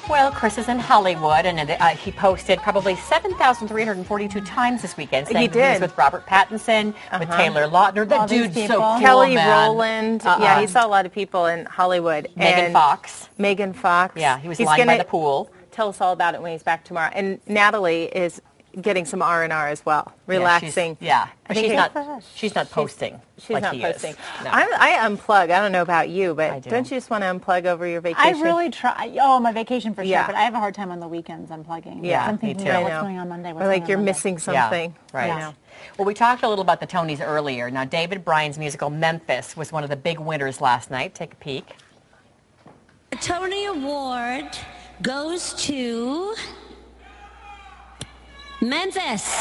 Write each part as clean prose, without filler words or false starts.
Well, Chris is in Hollywood, and he posted probably 7,342 times this weekend saying he was with Robert Pattinson, with Taylor Lautner. That dude's so cool, Kelly man. Rowland. Yeah, he saw a lot of people in Hollywood. Megan Fox. Megan Fox. Yeah, he was lying by the pool. Tell us all about it when he's back tomorrow. And Natalie is getting some R&R as well, relaxing. She's not posting. She's not posting. No. I unplug. I don't know about you, but don't you just want to unplug over your vacation? I really try. Oh, my vacation for sure, but I have a hard time on the weekends unplugging. Yeah, I'm thinking about what's going on Monday. Or like you're missing something. Yeah, right. Well, we talked a little about the Tonys earlier. Now, David Bryan's musical Memphis was one of the big winners last night. Take a peek. The Tony Award goes to Memphis.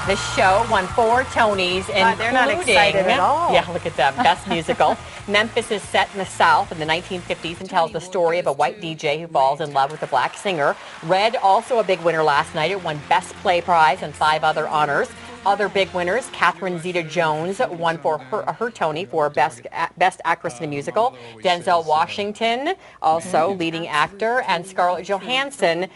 This show won 4 Tonys, including... they're not excited at all. Yeah, look at them. Best musical. Memphis is set in the South in the 1950s and tells the story of a white DJ who falls in love with a black singer. Red, also a big winner last night. It won Best Play Prize and 5 other honors. Other big winners, Catherine Zeta-Jones won for her Tony for Best Actress in a Musical. Denzel Washington, also leading actor, and Scarlett Johansson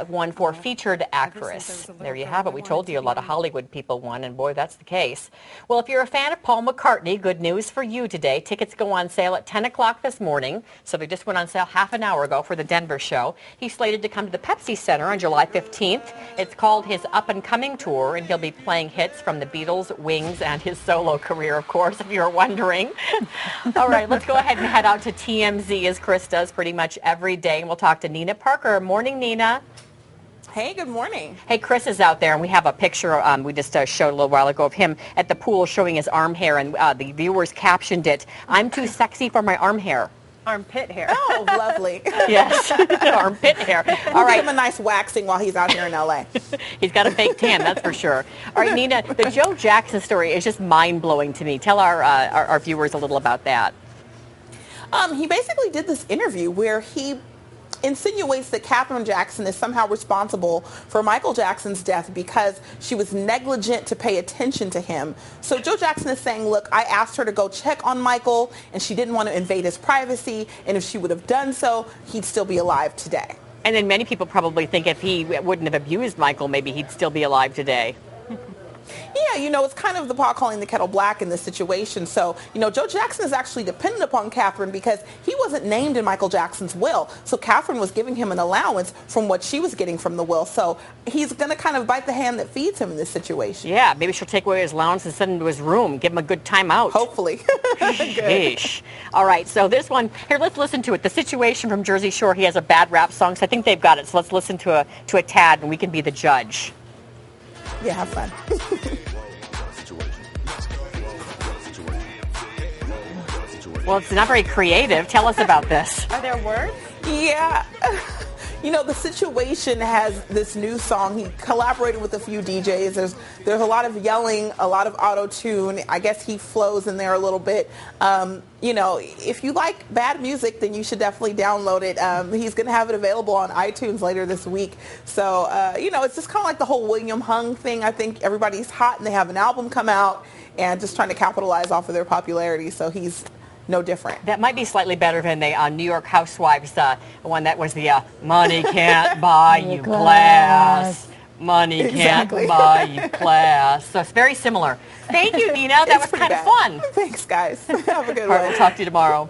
won for Featured Actress. There you have it. We told you a lot of Hollywood people won, and boy, that's the case. Well, if you're a fan of Paul McCartney, good news for you today. Tickets go on sale at 10 o'clock this morning, so they just went on sale half an hour ago for the Denver show. He's slated to come to the Pepsi Center on July 15th. It's called his Up and Coming Tour, and he'll be playing hits from the Beatles, Wings, and his solo career, of course, if you're wondering. All right, let's go ahead and head out to TMZ, as Chris does pretty much every day, and we'll talk to Nina Parker. Morning, Nina. Hey, good morning. Hey, Chris is out there, and we have a picture we just showed a little while ago of him at the pool showing his arm hair, and the viewers captioned it, "I'm too sexy for my arm hair." Armpit hair. Oh, lovely. Yes, armpit hair. All right. Give him a nice waxing while he's out here in L.A. He's got a fake tan, that's for sure. All right, Nina, the Joe Jackson story is just mind-blowing to me. Tell our viewers a little about that. He basically did this interview where he insinuates that Katherine Jackson is somehow responsible for Michael Jackson's death because she was negligent to pay attention to him. So Joe Jackson is saying, look, I asked her to go check on Michael, and she didn't want to invade his privacy, and if she would have done so, he'd still be alive today. And then many people probably think if he wouldn't have abused Michael, maybe he'd still be alive today. Yeah, it's kind of the pot calling the kettle black in this situation. So, Joe Jackson is actually dependent upon Katherine because he wasn't named in Michael Jackson's will. So Katherine was giving him an allowance from what she was getting from the will. So he's going to kind of bite the hand that feeds him in this situation. Yeah, maybe she'll take away his allowance and send him to his room, give him a good time out. Hopefully. Sheesh. All right, so this one, here, let's listen to it. The Situation from Jersey Shore, he has a bad rap song, so I think they've got it. So let's listen to a tad, and we can be the judge. Yeah, have fun. Well, it's not very creative. Tell us about this. Are there words? Yeah. The Situation has this new song. He collaborated with a few DJs. There's a lot of yelling, a lot of auto-tune. I guess he flows in there a little bit. If you like bad music, then you should definitely download it. He's going to have it available on iTunes later this week. So, it's just kind of like the whole William Hung thing. I think everybody's hot and they have an album come out and just trying to capitalize off of their popularity. So he's no different. That might be slightly better than the New York Housewives, one that was the money can't buy you class. Money can't buy you class. So it's very similar. Thank you, Nina. That was kind of fun. Thanks, guys. Have a good one. All right, we'll talk to you tomorrow.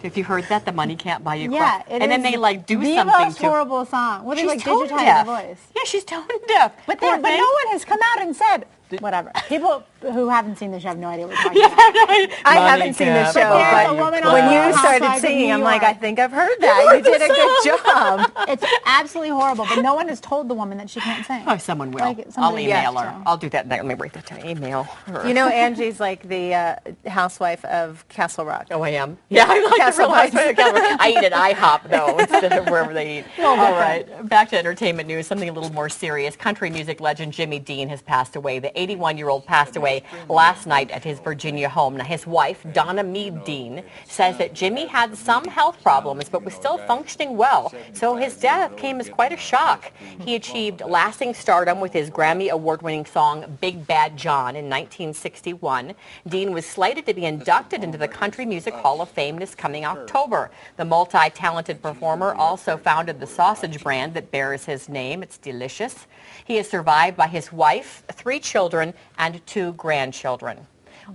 If you heard that, the money can't buy you class. Yeah, and then they do the something most horrible song. Well, they digitize the voice. Yeah, she's tone deaf. But no one has come out and said whatever. People who haven't seen the show have no idea what we're talking about. I haven't seen the show, but when you started singing, I'm like, I think I've heard that. You did a good job. It's absolutely horrible, but no one has told the woman that she can't sing. Oh, someone will. I'll email her. I'll do that. Let me write that down. Email her. Angie's like the housewife of Castle Rock. Oh, I am? Yeah, I like Castle Rock. I eat at IHOP, though, instead of wherever they eat. All right, back to entertainment news, something a little more serious. Country music legend Jimmy Dean has passed away. The 81-year-old passed away away last night at his Virginia home. Now, his wife, Donna Meade Dean, says that Jimmy had some health problems but was still functioning well, so his death came as quite a shock. He achieved lasting stardom with his Grammy award-winning song Big Bad John in 1961. Dean was slated to be inducted into the Country Music Hall of Fame this coming October. The multi-talented performer also founded the sausage brand that bears his name. It's delicious. He is survived by his wife, 3 children, and 2 grandchildren.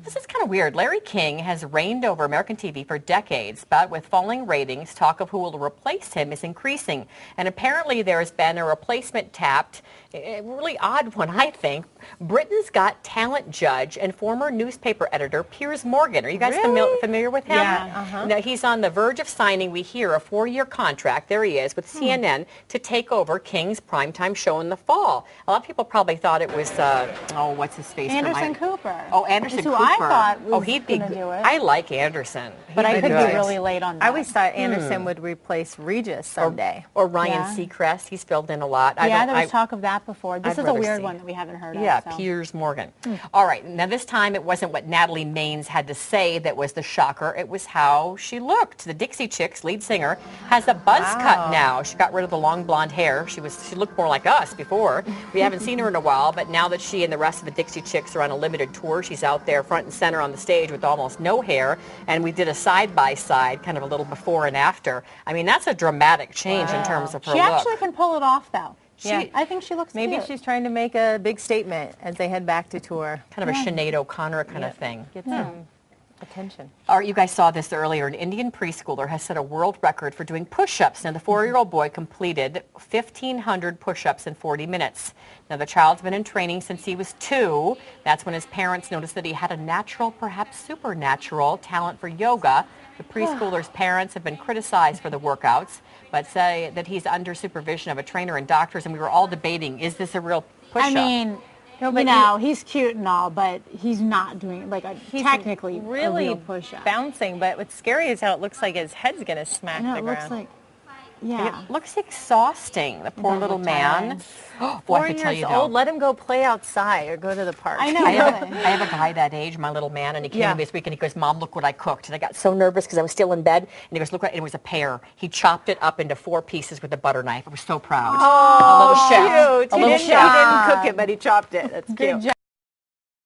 This is kind of weird. Larry King has reigned over American TV for decades, but with falling ratings, talk of who will replace him is increasing. And apparently there has been a replacement tapped, a really odd one, I think. Britain's Got Talent judge and former newspaper editor Piers Morgan. Are you guys familiar with him? Yeah. Now, he's on the verge of signing, we hear, a 4-year contract, there he is, with CNN to take over King's primetime show in the fall. A lot of people probably thought it was, what's his face? Anderson Cooper. Oh, Anderson Is who Cooper. I thought was he'd be going to do it. I like Anderson. But I He'd could be be good. really late on that. I always thought Anderson would replace Regis someday. Or Ryan Yeah. Seacrest. He's filled in a lot. Yeah, there was talk of that before. This I'd is a rather weird see- one that we haven't heard of. Yeah, so. Piers Morgan. All right, now this time it wasn't what Natalie Maines had to say that was the shocker. It was how she looked. The Dixie Chicks lead singer has a buzz cut now. She got rid of the long blonde hair. She looked more like us before. We haven't seen her in a while, but now that she and the rest of the Dixie Chicks are on a limited tour, she's out there front and center on the stage with almost no hair, and we did a side-by-side, kind of a little before and after. I mean, that's a dramatic change in terms of her She look. actually can pull it off, though. Yeah. I think she looks Maybe cute. she's trying to make a big statement as they head back to tour. Kind of a Sinead O'Connor kind of thing. Get some attention. All right, you guys saw this earlier. An Indian preschooler has set a world record for doing push-ups. Now, the 4-year-old boy completed 1,500 push-ups in 40 minutes. Now, the child's been in training since he was 2. That's when his parents noticed that he had a natural, perhaps supernatural, talent for yoga. The preschooler's parents have been criticized for the workouts, but say that he's under supervision of a trainer and doctors, and we were all debating, is this a real push-up? I mean, he's cute and all, but he's not doing like technically really a real push-up. bouncing, but what's scary is how it looks like his head's going to smack No, the it ground. looks like, yeah. It looks exhausting, the poor does little look man. tiring. Well, 4 I have to tell years you old, though, let him go play outside or go to the park. I know. I really. have a guy that age, my little man, and he came Yeah. to me this week and he goes, Mom, look what I cooked. And I got so nervous because I was still in bed. And he goes, look what, and it was a pear. He chopped it up into 4 pieces with a butter knife. I was so proud. Oh, a little chef. cute. A little He chef. didn't cook it, but he chopped it. That's cute. Good job.